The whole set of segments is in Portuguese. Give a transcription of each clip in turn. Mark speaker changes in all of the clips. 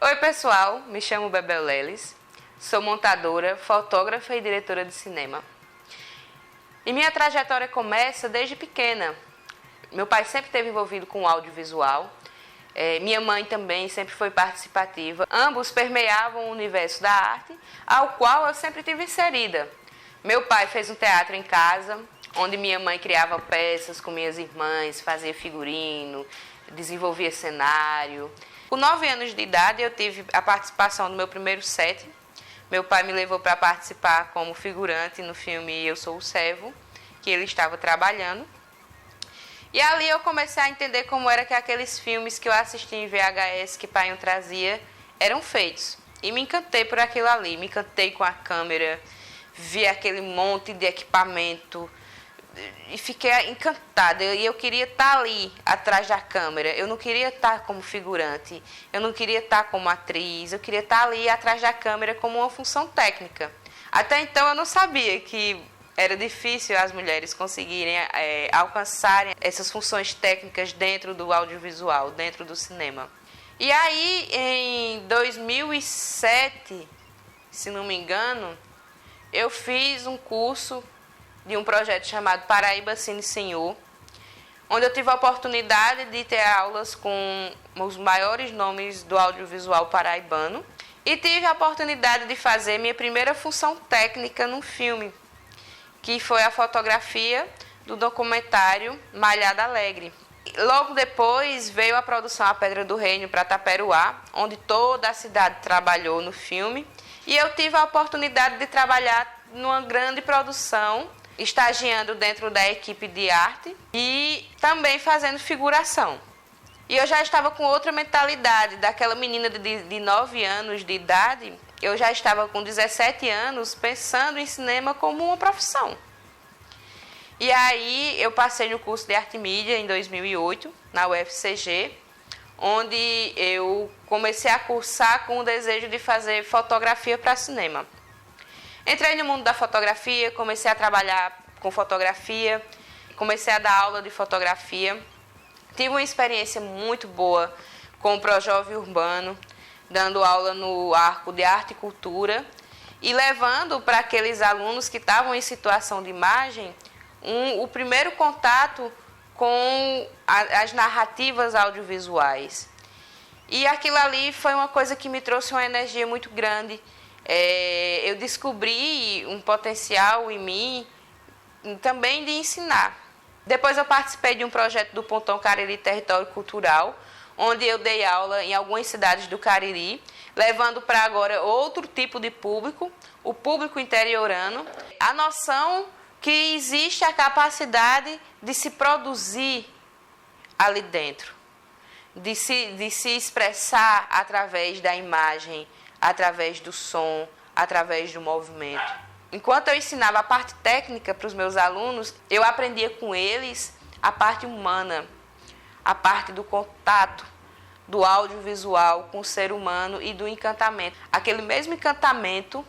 Speaker 1: Oi pessoal, me chamo Bebel Leles, sou montadora, fotógrafa e diretora de cinema. E minha trajetória começa desde pequena. Meu pai sempre esteve envolvido com o audiovisual, minha mãe também sempre foi participativa. Ambos permeavam o universo da arte, ao qual eu sempre estive inserida. Meu pai fez um teatro em casa, onde minha mãe criava peças com minhas irmãs, fazia figurino, desenvolvia cenário. Com 9 anos de idade, eu tive a participação do meu primeiro set. Meu pai me levou para participar como figurante no filme Eu Sou o Servo, que ele estava trabalhando. E ali eu comecei a entender como era que aqueles filmes que eu assisti em VHS, que pai trazia, eram feitos. E me encantei por aquilo ali, me encantei com a câmera, vi aquele monte de equipamento, e fiquei encantada. E eu queria estar ali, atrás da câmera. Eu não queria estar como figurante, eu não queria estar como atriz, eu queria estar ali, atrás da câmera, como uma função técnica. Até então eu não sabia que era difícil as mulheres conseguirem alcançarem essas funções técnicas dentro do audiovisual, dentro do cinema. E aí, em 2007, se não me engano, eu fiz um curso de um projeto chamado Paraíba Cine Senhor, onde eu tive a oportunidade de ter aulas com os maiores nomes do audiovisual paraibano e tive a oportunidade de fazer minha primeira função técnica num filme, que foi a fotografia do documentário Malhada Alegre. Logo depois veio a produção A Pedra do Reino para Taperoá, onde toda a cidade trabalhou no filme, e eu tive a oportunidade de trabalhar numa grande produção, estagiando dentro da equipe de arte e também fazendo figuração. E eu já estava com outra mentalidade, daquela menina de 9 anos de idade, eu já estava com 17 anos pensando em cinema como uma profissão. E aí eu passei no curso de Arte e Mídia em 2008, na UFCG, onde eu comecei a cursar com o desejo de fazer fotografia para cinema. Entrei no mundo da fotografia, comecei a trabalhar com fotografia, comecei a dar aula de fotografia. Tive uma experiência muito boa com o Projove Urbano, dando aula no arco de arte e cultura e levando para aqueles alunos que estavam em situação de imagem o primeiro contato com as narrativas audiovisuais. E aquilo ali foi uma coisa que me trouxe uma energia muito grande. Eu descobri um potencial em mim também de ensinar. Depois eu participei de um projeto do Pontão Cariri Território Cultural, onde eu dei aula em algumas cidades do Cariri, levando para agora outro tipo de público, o público interiorano, a noção que existe a capacidade de se produzir ali dentro, de se expressar através da imagem, através do som, através do movimento. Enquanto eu ensinava a parte técnica para os meus alunos, eu aprendia com eles a parte humana, a parte do contato, do audiovisual com o ser humano e do encantamento. Aquele mesmo encantamento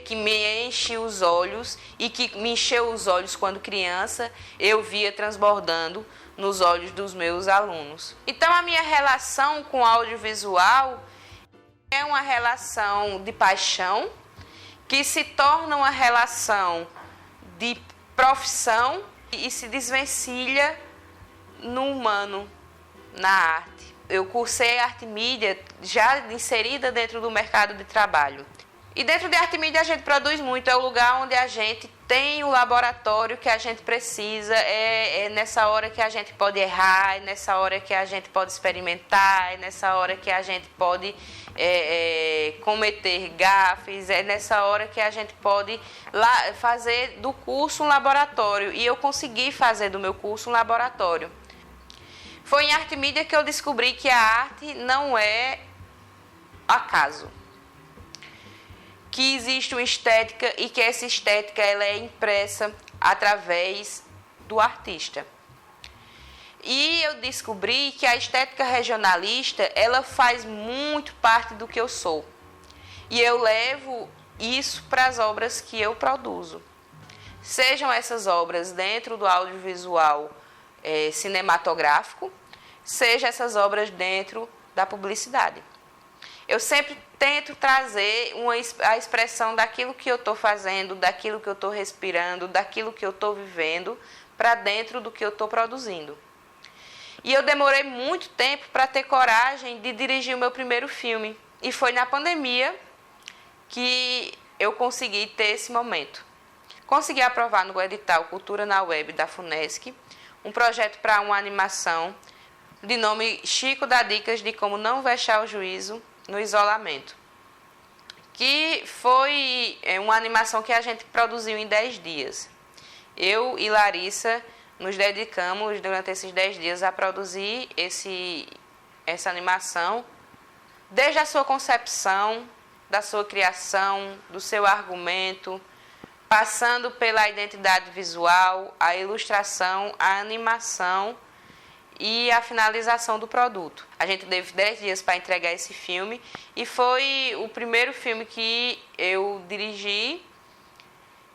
Speaker 1: que me enche os olhos e que me encheu os olhos quando criança, eu via transbordando nos olhos dos meus alunos. Então a minha relação com o audiovisual é uma relação de paixão que se torna uma relação de profissão e se desvencilha no humano, na arte. Eu cursei arte e mídia já inserida dentro do mercado de trabalho. E dentro de arte e mídia a gente produz muito, é o lugar onde a gente tem o laboratório que a gente precisa, é nessa hora que a gente pode errar, é nessa hora que a gente pode experimentar, é nessa hora que a gente pode cometer gafes, é nessa hora que a gente pode fazer do curso um laboratório. E eu consegui fazer do meu curso um laboratório. Foi em arte e mídia que eu descobri que a arte não é acaso, que existe uma estética e que essa estética ela é impressa através do artista. E eu descobri que a estética regionalista ela faz muito parte do que eu sou. E eu levo isso para as obras que eu produzo. Sejam essas obras dentro do audiovisual cinematográfico, seja essas obras dentro da publicidade. eu sempre tento trazer a expressão daquilo que eu estou fazendo, daquilo que eu estou respirando, daquilo que eu estou vivendo, para dentro do que eu estou produzindo. E eu demorei muito tempo para ter coragem de dirigir o meu primeiro filme. E foi na pandemia que eu consegui ter esse momento. Consegui aprovar no edital Cultura na Web da FUNESC um projeto para uma animação de nome Chico dá dicas de como não vexar o juízo no isolamento, que foi uma animação que a gente produziu em 10 dias. Eu e Larissa nos dedicamos durante esses 10 dias a produzir essa animação, desde a sua concepção, da sua criação, do seu argumento, passando pela identidade visual, a ilustração, a animação e a finalização do produto. A gente teve 10 dias para entregar esse filme e foi o primeiro filme que eu dirigi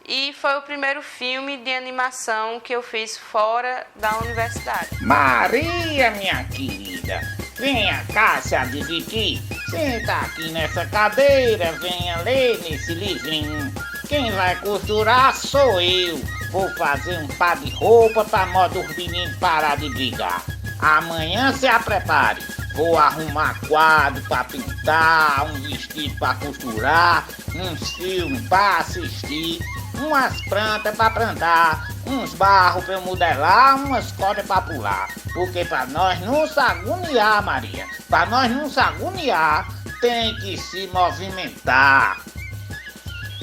Speaker 1: e foi o primeiro filme de animação que eu fiz fora da universidade.
Speaker 2: Maria, minha querida, venha cá se admitir. Senta aqui nessa cadeira, venha ler nesse livrinho. Quem vai costurar sou eu. Vou fazer um par de roupa para modo os meninos parar de brigar. Amanhã se prepare. Vou arrumar quadro para pintar, um vestido para costurar, uns filmes para assistir, umas plantas para plantar, uns barros para eu modelar, umas cordas para pular. Porque para nós não se agoniar, Maria, para nós não se agoniar, tem que se movimentar.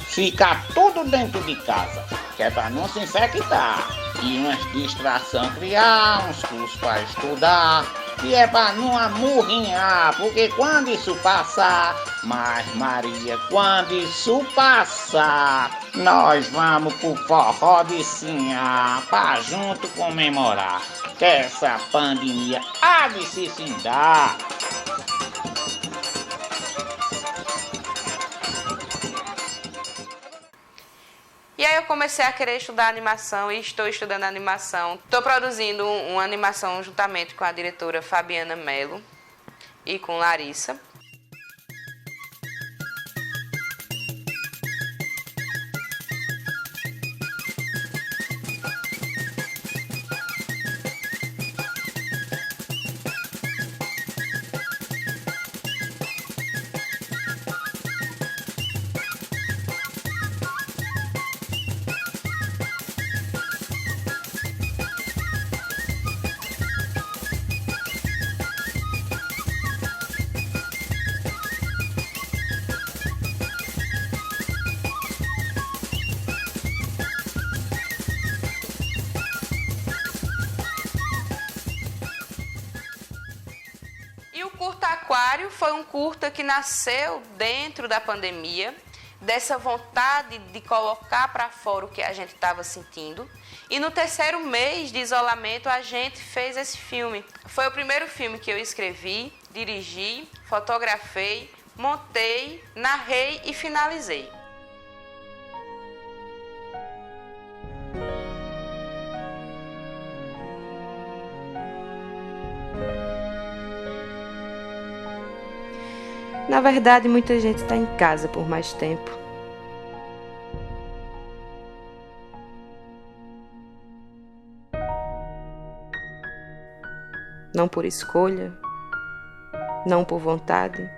Speaker 2: Ficar tudo dentro de casa, que é para não se infectar. E umas distrações criar, uns cursos para estudar, que é para não amurrinhar, porque quando isso passar, mas Maria, quando isso passar, nós vamos pro forró de Sinhá, pra junto comemorar, que essa pandemia há de se findar.
Speaker 1: E aí eu comecei a querer estudar animação e estou estudando animação. Estou produzindo uma animação juntamente com a diretora Fabiana Mello e com Larissa. E o Curta Aquário foi um curta que nasceu dentro da pandemia, dessa vontade de colocar para fora o que a gente estava sentindo. E no terceiro mês de isolamento a gente fez esse filme. Foi o primeiro filme que eu escrevi, dirigi, fotografei, montei, narrei e finalizei. Na verdade, muita gente está em casa por mais tempo. Não por escolha, não por vontade,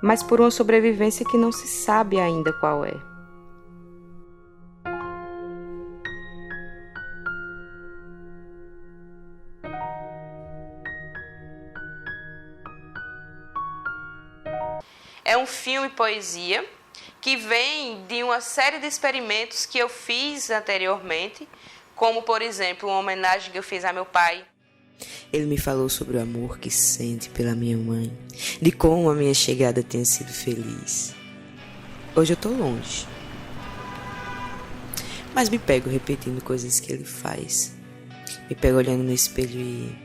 Speaker 1: mas por uma sobrevivência que não se sabe ainda qual é. É um filme-poesia que vem de uma série de experimentos que eu fiz anteriormente, como, por exemplo, uma homenagem que eu fiz a meu pai.
Speaker 3: Ele me falou sobre o amor que sente pela minha mãe, de como a minha chegada tenha sido feliz. Hoje eu tô longe, mas me pego repetindo coisas que ele faz. Me pego olhando no espelho e...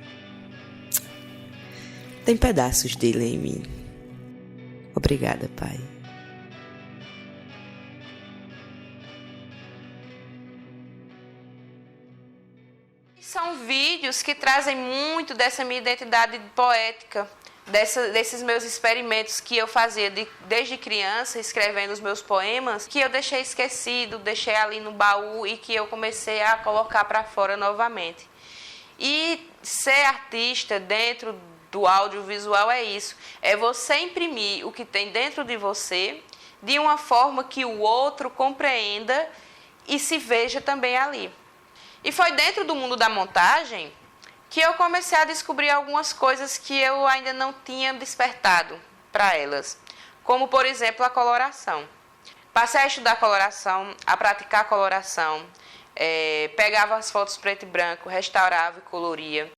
Speaker 3: tem pedaços dele em mim. Obrigada, pai.
Speaker 1: São vídeos que trazem muito dessa minha identidade poética, desses meus experimentos que eu fazia desde criança, escrevendo os meus poemas, que eu deixei esquecido, deixei ali no baú e que eu comecei a colocar para fora novamente. E ser artista dentro do audiovisual é isso, é você imprimir o que tem dentro de você de uma forma que o outro compreenda e se veja também ali. E foi dentro do mundo da montagem que eu comecei a descobrir algumas coisas que eu ainda não tinha despertado para elas, como, por exemplo, a coloração. Passei a estudar coloração, a praticar coloração, pegava as fotos preto e branco, restaurava e coloria.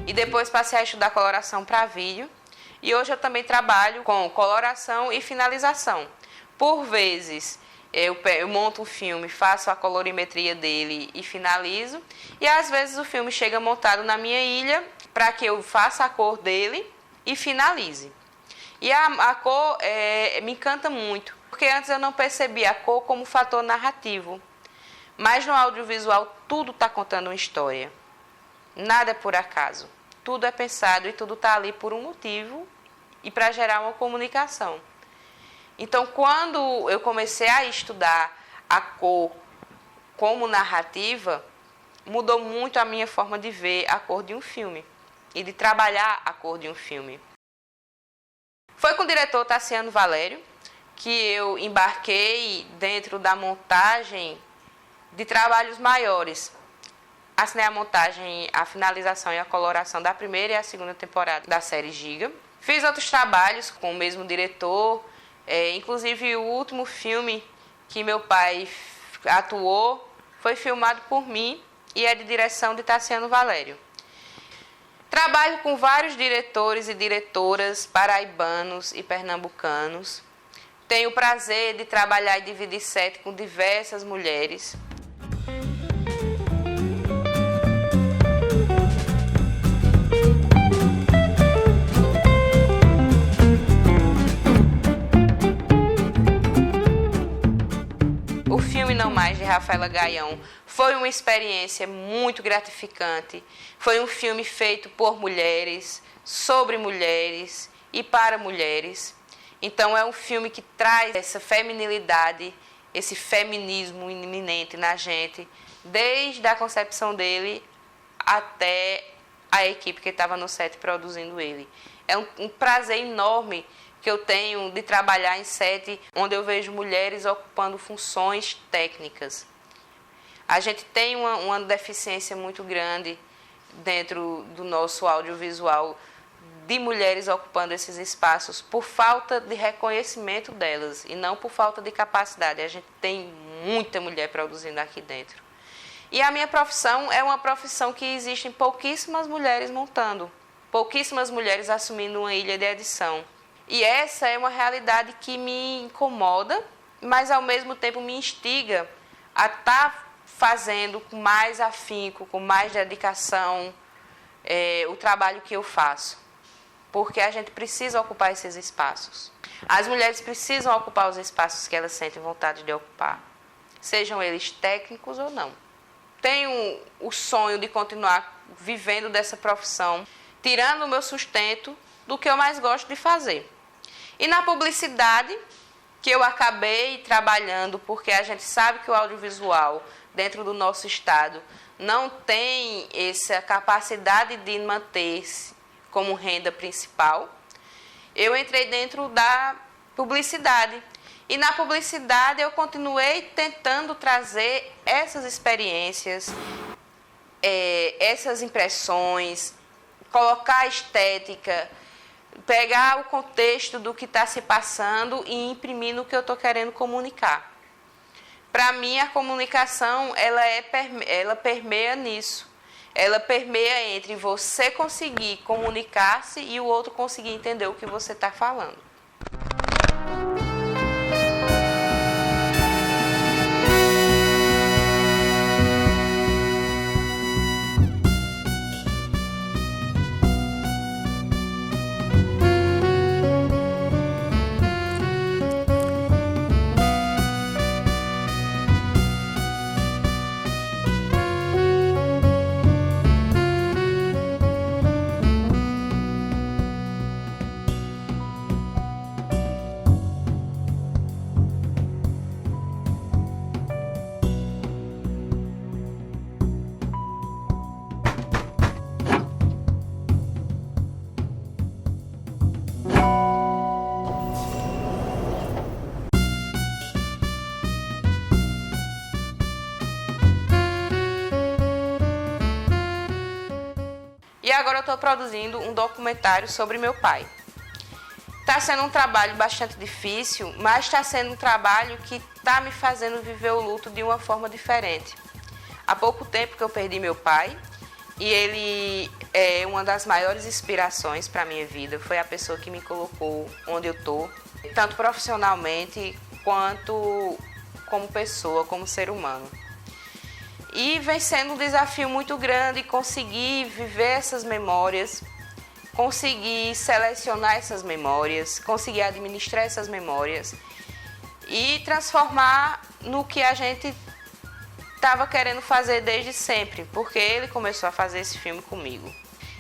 Speaker 1: E depois passei a estudar coloração para vídeo. E hoje eu também trabalho com coloração e finalização. Por vezes eu monto um filme, faço a colorimetria dele e finalizo. E às vezes o filme chega montado na minha ilha para que eu faça a cor dele e finalize. E a cor me encanta muito, porque antes eu não percebia a cor como fator narrativo. Mas no audiovisual tudo está contando uma história. Nada é por acaso. Tudo é pensado e tudo está ali por um motivo e para gerar uma comunicação. Então, quando eu comecei a estudar a cor como narrativa, mudou muito a minha forma de ver a cor de um filme e de trabalhar a cor de um filme. Foi com o diretor Tassiano Valério que eu embarquei dentro da montagem de trabalhos maiores. Assinei a montagem, a finalização e a coloração da primeira e a segunda temporada da série Giga. Fiz outros trabalhos com o mesmo diretor, inclusive o último filme que meu pai atuou foi filmado por mim e é de direção de Tassiano Valério. Trabalho com vários diretores e diretoras paraibanos e pernambucanos. Tenho o prazer de trabalhar e dividir set com diversas mulheres. O filme Não Mais, de Rafaela Gaião, foi uma experiência muito gratificante. Foi um filme feito por mulheres, sobre mulheres e para mulheres. Então é um filme que traz essa feminilidade, esse feminismo iminente na gente, desde a concepção dele até a equipe que estava no set produzindo ele. É um prazer enorme que eu tenho de trabalhar em set onde eu vejo mulheres ocupando funções técnicas. A gente tem uma deficiência muito grande dentro do nosso audiovisual de mulheres ocupando esses espaços por falta de reconhecimento delas e não por falta de capacidade. A gente tem muita mulher produzindo aqui dentro. E a minha profissão é uma profissão que existem pouquíssimas mulheres montando, pouquíssimas mulheres assumindo uma ilha de edição. E essa é uma realidade que me incomoda, mas ao mesmo tempo me instiga a estar fazendo com mais afinco, com mais dedicação, o trabalho que eu faço. Porque a gente precisa ocupar esses espaços. As mulheres precisam ocupar os espaços que elas sentem vontade de ocupar, sejam eles técnicos ou não. Tenho o sonho de continuar vivendo dessa profissão, tirando o meu sustento do que eu mais gosto de fazer. E na publicidade, que eu acabei trabalhando, porque a gente sabe que o audiovisual, dentro do nosso estado, não tem essa capacidade de manter-se como renda principal, eu entrei dentro da publicidade. E na publicidade eu continuei tentando trazer essas experiências, essas impressões, colocar a estética, pegar o contexto do que está se passando e imprimir no que eu estou querendo comunicar. Para mim, a comunicação ela permeia nisso. Ela permeia entre você conseguir comunicar-se e o outro conseguir entender o que você está falando. E agora eu estou produzindo um documentário sobre meu pai. Está sendo um trabalho bastante difícil, mas está sendo um trabalho que está me fazendo viver o luto de uma forma diferente. Há pouco tempo que eu perdi meu pai e ele é uma das maiores inspirações para a minha vida. Foi a pessoa que me colocou onde eu estou, tanto profissionalmente quanto como pessoa, como ser humano. E vem sendo um desafio muito grande conseguir viver essas memórias, conseguir selecionar essas memórias, conseguir administrar essas memórias e transformar no que a gente estava querendo fazer desde sempre, porque ele começou a fazer esse filme comigo.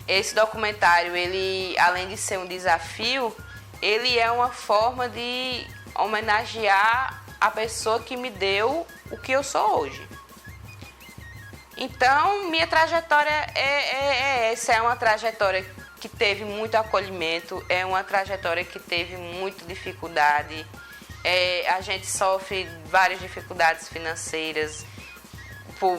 Speaker 1: Esse documentário, ele, além de ser um desafio, ele é uma forma de homenagear a pessoa que me deu o que eu sou hoje. Então, minha trajetória é essa, é uma trajetória que teve muito acolhimento, é uma trajetória que teve muita dificuldade. A gente sofre várias dificuldades financeiras por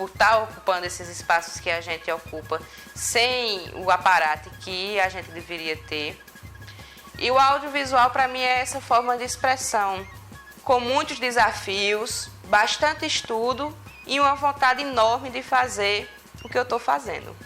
Speaker 1: estar ocupando esses espaços que a gente ocupa sem o aparato que a gente deveria ter. E o audiovisual, para mim, é essa forma de expressão, com muitos desafios, bastante estudo e uma vontade enorme de fazer o que eu estou fazendo.